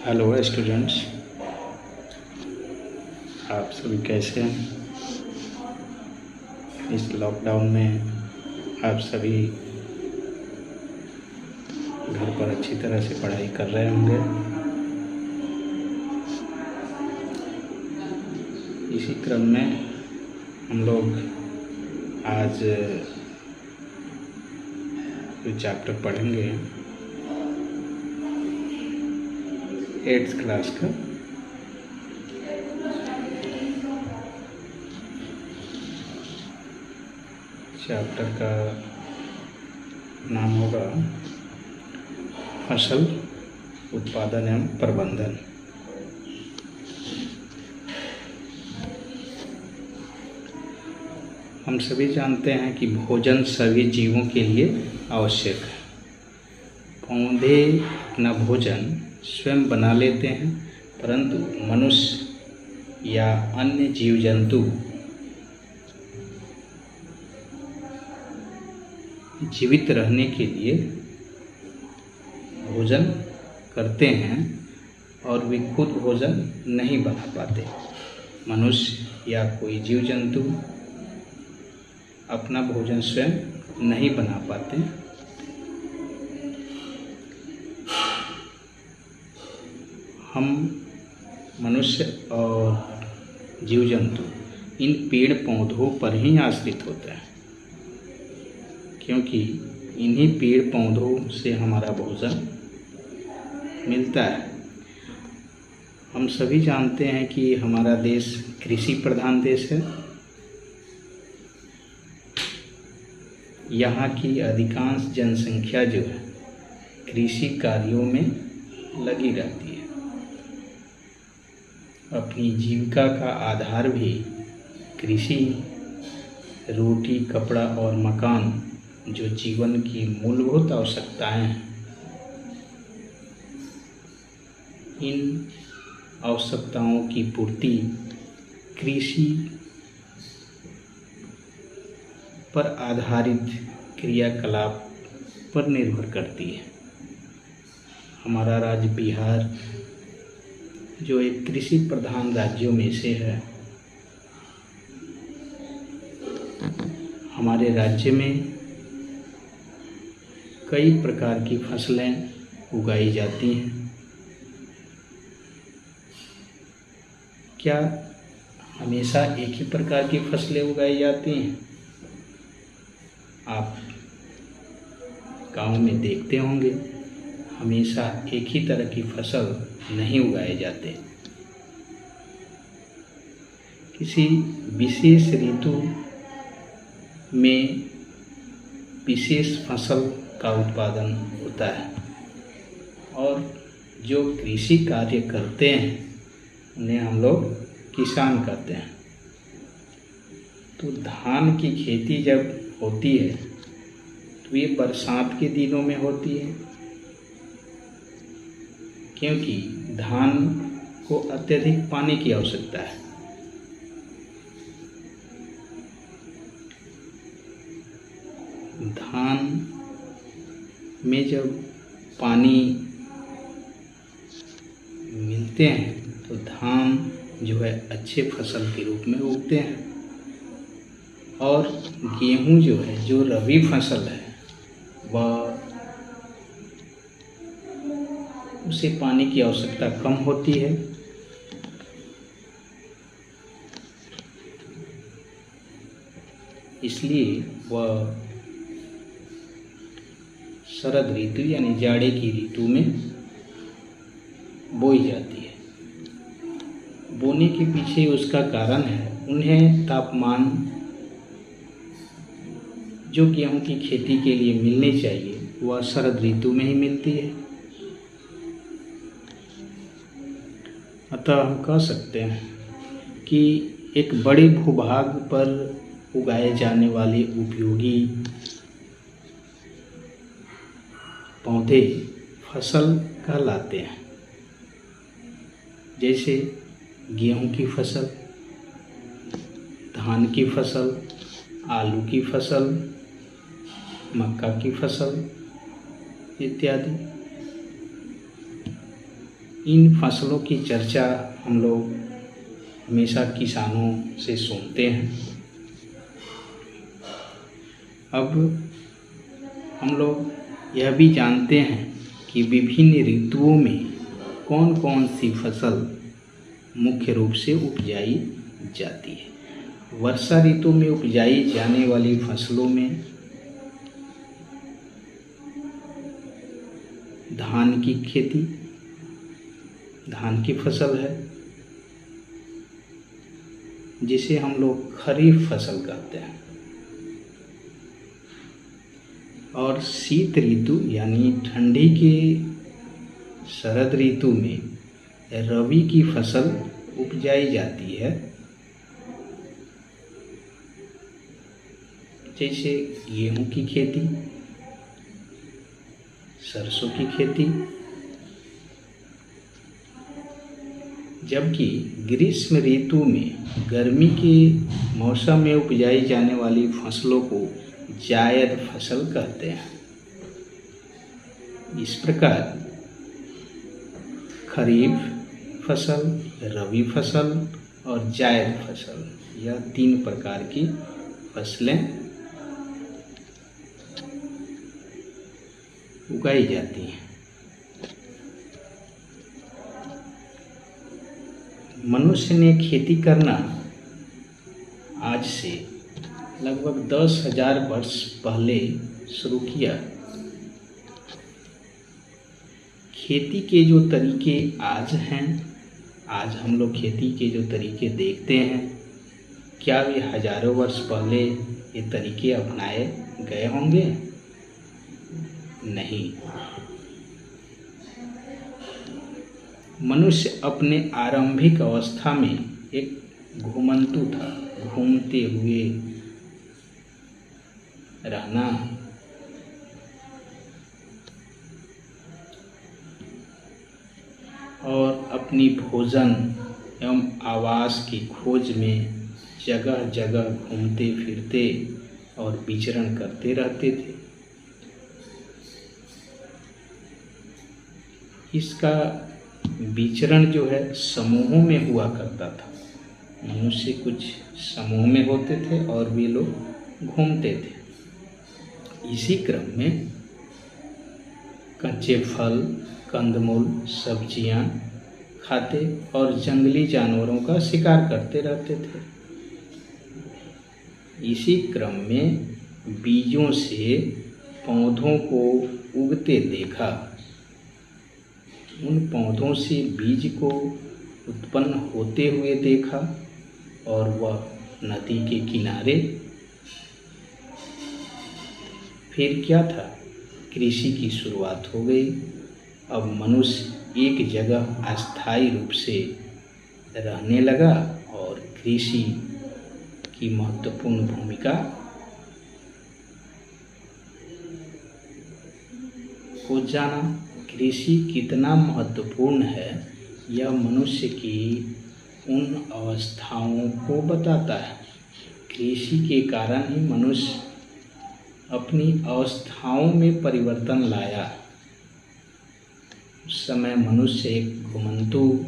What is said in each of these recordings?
Hello students, आप सभी कैसे हैं? इस लॉकडाउन में आप सभी घर पर अच्छी तरह से पढ़ाई कर रहे होंगे। इसी क्रम में हम लोग आज जो चैप्टर पढ़ेंगे 8th क्लास का, चैप्टर का नाम होगा फसल उत्पादन एवं प्रबंधन। हम सभी जानते हैं कि भोजन सभी जीवों के लिए आवश्यक है। पौधे अपना भोजन स्वयं बना लेते हैं, परंतु मनुष्य या अन्य जीव जंतु जीवित रहने के लिए भोजन करते हैं और वे खुद भोजन नहीं बना पाते। मनुष्य या कोई जीव जंतु अपना भोजन स्वयं नहीं बना पाते। हम मनुष्य और जीव जंतु इन पेड़ पौधों पर ही आश्रित होते हैं, क्योंकि इन्हीं पेड़ पौधों से हमारा भोजन मिलता है। हम सभी जानते हैं कि हमारा देश कृषि प्रधान देश है। यहाँ की अधिकांश जनसंख्या जो है कृषि कार्यों में लगी रहती है। अपनी जीविका का आधार भी कृषि, रोटी, कपड़ा और मकान जो जीवन की मूलभूत आवश्यकताएं हैं, इन आवश्यकताओं की पूर्ति कृषि पर आधारित क्रियाकलाप पर निर्भर करती है। हमारा राज्य बिहार जो एक कृषि प्रधान राज्यों में से है, हमारे राज्य में कई प्रकार की फसलें उगाई जाती हैं। क्या हमेशा एक ही प्रकार की फसलें उगाई जाती हैं? आप गांव में देखते होंगे, हमेशा एक ही तरह की फसल नहीं उगाए जाते। किसी विशेष ऋतु में विशेष फसल का उत्पादन होता है और जो कृषि कार्य करते हैं उन्हें हम लोग किसान कहते हैं। तो धान की खेती जब होती है तो ये बरसात के दिनों में होती है, क्योंकि धान को अत्यधिक पानी की आवश्यकता है। धान में जब पानी मिलते हैं तो धान जो है अच्छे फसल के रूप में उगते हैं। और गेहूं जो है, जो रबी फसल है, वह उसे पानी की आवश्यकता कम होती है। इसलिए वह शरद ऋतु यानी जाड़े की ऋतु में बोई जाती है। बोने के पीछे उसका कारण है, उन्हें तापमान जो गेहूं की खेती के लिए मिलनी चाहिए वह शरद ऋतु में ही मिलती है। अतः हम कह सकते हैं कि एक बड़े भूभाग पर उगाए जाने वाले उपयोगी पौधे फसल कहलाते हैं। जैसे गेहूं की फसल, धान की फसल, आलू की फसल, मक्का की फसल इत्यादि। इन फसलों की चर्चा हम लोग हमेशा किसानों से सुनते हैं। अब हम लोग यह भी जानते हैं कि विभिन्न ऋतुओं में कौन कौन सी फसल मुख्य रूप से उपजाई जाती है। वर्षा ऋतु में उपजाई जाने वाली फसलों में धान की खेती, धान की फसल है जिसे हम लोग खरीफ फसल कहते हैं। और शीत ऋतु यानी ठंडी के शरद ऋतु में रबी की फसल उपजाई जाती है, जैसे गेहूं की खेती, सरसों की खेती। जबकि ग्रीष्म ऋतु में गर्मी के मौसम में उपजाई जाने वाली फसलों को जायद फसल कहते हैं। इस प्रकार खरीफ फसल, रबी फसल और जायद फसल, यह 3 प्रकार की फसलें उगाई जाती हैं। मनुष्य ने खेती करना आज से लगभग 10,000 वर्ष पहले शुरू किया। खेती के जो तरीके आज हैं, आज हम लोग खेती के जो तरीके देखते हैं, क्या वे हजारों वर्ष पहले ये तरीके अपनाए गए होंगे? नहीं। मनुष्य अपने आरंभिक अवस्था में एक घुमंतु था, घूमते हुए रहना, और अपनी भोजन एवं आवास की खोज में जगह जगह घूमते फिरते और विचरण करते रहते थे। इसका विचरण जो है समूहों में हुआ करता था। मनुष्य कुछ समूह में होते थे और वे लोग घूमते थे। इसी क्रम में कच्चे फल, कंदमूल, सब्जियां खाते और जंगली जानवरों का शिकार करते रहते थे। इसी क्रम में बीजों से पौधों को उगते देखा। उन पौधों से बीज को उत्पन्न होते हुए देखा और वह नदी के किनारे। फिर क्या था? कृषि की शुरुआत हो गई। अब मनुष्य एक जगह अस्थायी रूप से रहने लगा और कृषि की महत्वपूर्ण भूमिका को जाना। कृषि कितना महत्वपूर्ण है यह मनुष्य की उन अवस्थाओं को बताता है। कृषि के कारण ही मनुष्य अपनी अवस्थाओं में परिवर्तन लाया। उस समय मनुष्य एक घुमंतु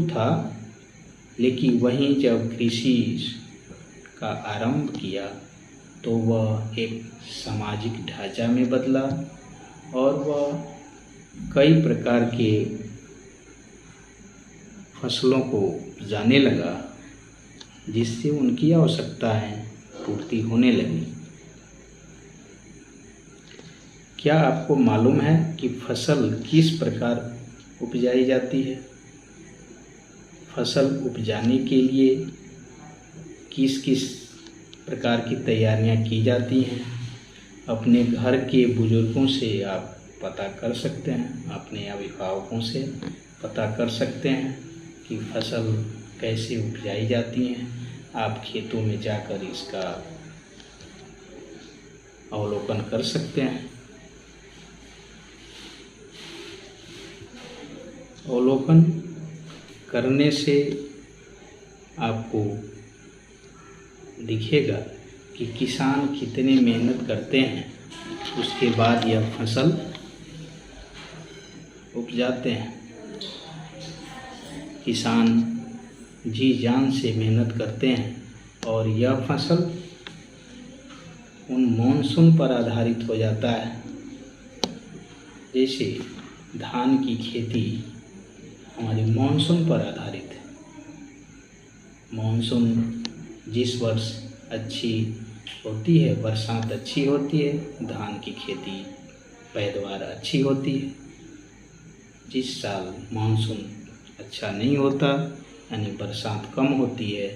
था, लेकिन वहीं जब कृषि का आरंभ किया तो वह एक सामाजिक ढांचा में बदला और वह कई प्रकार के फसलों को उगाने लगा, जिससे उनकी आवश्यकताएं पूर्ति होने लगी। क्या आपको मालूम है कि फसल किस प्रकार उपजाई जाती है? फसल उपजाने के लिए किस किस प्रकार की तैयारियां की जाती हैं? अपने घर के बुजुर्गों से आप पता कर सकते हैं, अपने अभिभावकों से पता कर सकते हैं कि फसल कैसे उपजाई जाती हैं। आप खेतों में जाकर इसका अवलोकन कर सकते हैं। अवलोकन करने से आपको दिखेगा कि किसान कितनी मेहनत करते हैं, उसके बाद यह फसल उपजाते हैं। किसान जी जान से मेहनत करते हैं और यह फसल उन मॉनसून पर आधारित हो जाता है। जैसे धान की खेती हमारी मॉनसून पर आधारित है। मॉनसून जिस वर्ष अच्छी होती है, बरसात अच्छी होती है, धान की खेती पैदावार अच्छी होती है। जिस साल मॉनसून अच्छा नहीं होता, यानी बरसात कम होती है,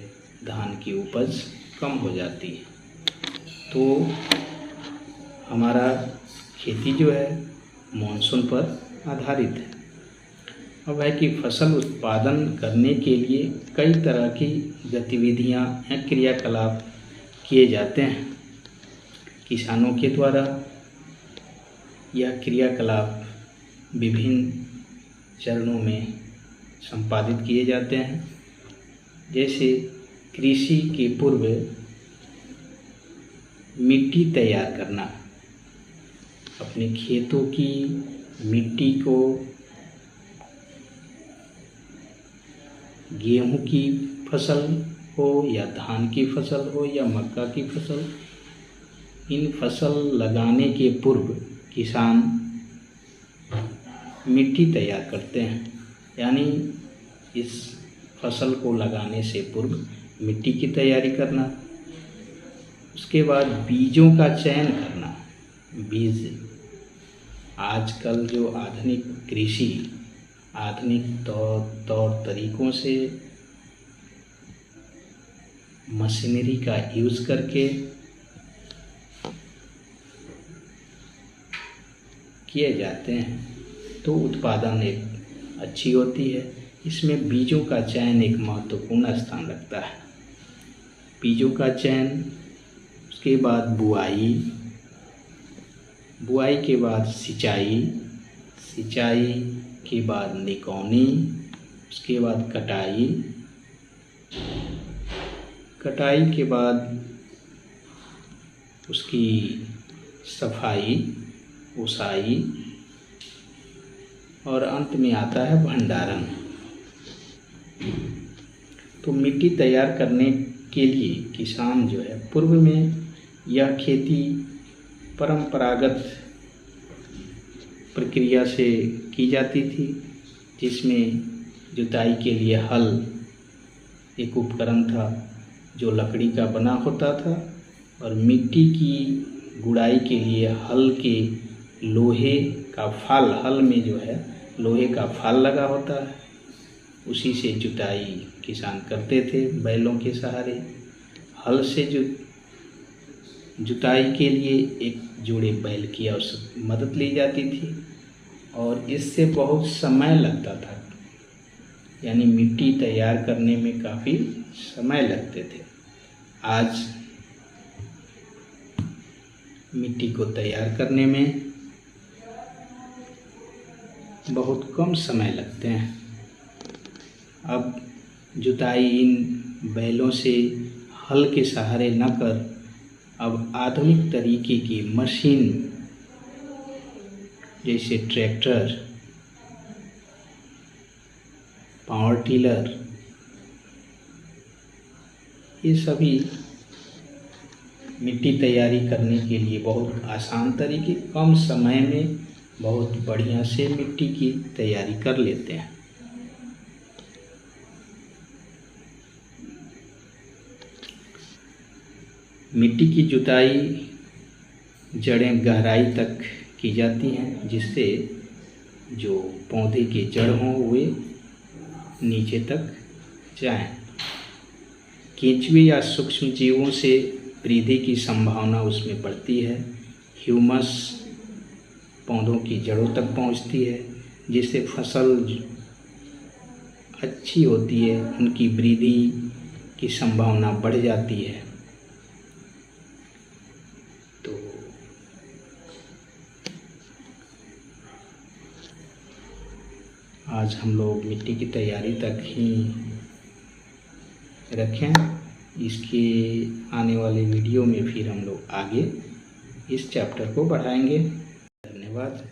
धान की उपज कम हो जाती है। तो हमारा खेती जो है मॉनसून पर आधारित है। अब है कि फसल उत्पादन करने के लिए कई तरह की गतिविधियां या क्रियाकलाप किए जाते हैं। किसानों के द्वारा यह क्रियाकलाप विभिन्न चरणों में संपादित किए जाते हैं। जैसे कृषि के पूर्व मिट्टी तैयार करना, अपने खेतों की मिट्टी को गेहूं की फसल हो या धान की फसल हो या मक्का की फसल, इन फसल लगाने के पूर्व किसान मिट्टी तैयार करते हैं। यानी इस फसल को लगाने से पूर्व मिट्टी की तैयारी करना। उसके बाद बीजों का चयन करना। बीज आजकल जो आधुनिक कृषि आधुनिक तौर तरीकों से मशीनरी का यूज़ करके किए जाते हैं, तो उत्पादन एक अच्छी होती है। इसमें बीजों का चयन एक महत्वपूर्ण स्थान रखता है। बीजों का चयन, उसके बाद बुआई, बुआई के बाद सिंचाई, सिंचाई के बाद निकौनी, उसके बाद कटाई, कटाई के बाद उसकी सफाई, ओसाई और अंत में आता है भंडारण। तो मिट्टी तैयार करने के लिए किसान जो है पूर्व में यह खेती परंपरागत प्रक्रिया से की जाती थी, जिसमें जुताई के लिए हल एक उपकरण था जो लकड़ी का बना होता था, और मिट्टी की गुड़ाई के लिए हल के लोहे का फाल, हल में जो है लोहे का फाल लगा होता है, उसी से जुताई किसान करते थे बैलों के सहारे। हल से जुताई के लिए एक जोड़े बैल की मदद ली जाती थी और इससे बहुत समय लगता था, यानी मिट्टी तैयार करने में काफ़ी समय लगते थे। आज मिट्टी को तैयार करने में बहुत कम समय लगते हैं। अब जुताई इन बैलों से हल के सहारे न कर अब आधुनिक तरीके की मशीन जैसे ट्रैक्टर, पावर टिलर, ये सभी मिट्टी तैयारी करने के लिए बहुत आसान तरीके, कम समय में बहुत बढ़िया से मिट्टी की तैयारी कर लेते हैं। मिट्टी की जुताई जड़ें गहराई तक की जाती हैं, जिससे जो पौधे के जड़ हों वे नीचे तक जाएं। केंचुए या सूक्ष्म जीवों से वृद्धि की संभावना उसमें बढ़ती है। ह्यूमस पौधों की जड़ों तक पहुंचती है, जिससे फसल अच्छी होती है, उनकी वृद्धि की संभावना बढ़ जाती है। तो आज हम लोग मिट्टी की तैयारी तक ही रखें। इसके आने वाले वीडियो में फिर हम लोग आगे इस चैप्टर को बढ़ाएंगे। धन्यवाद।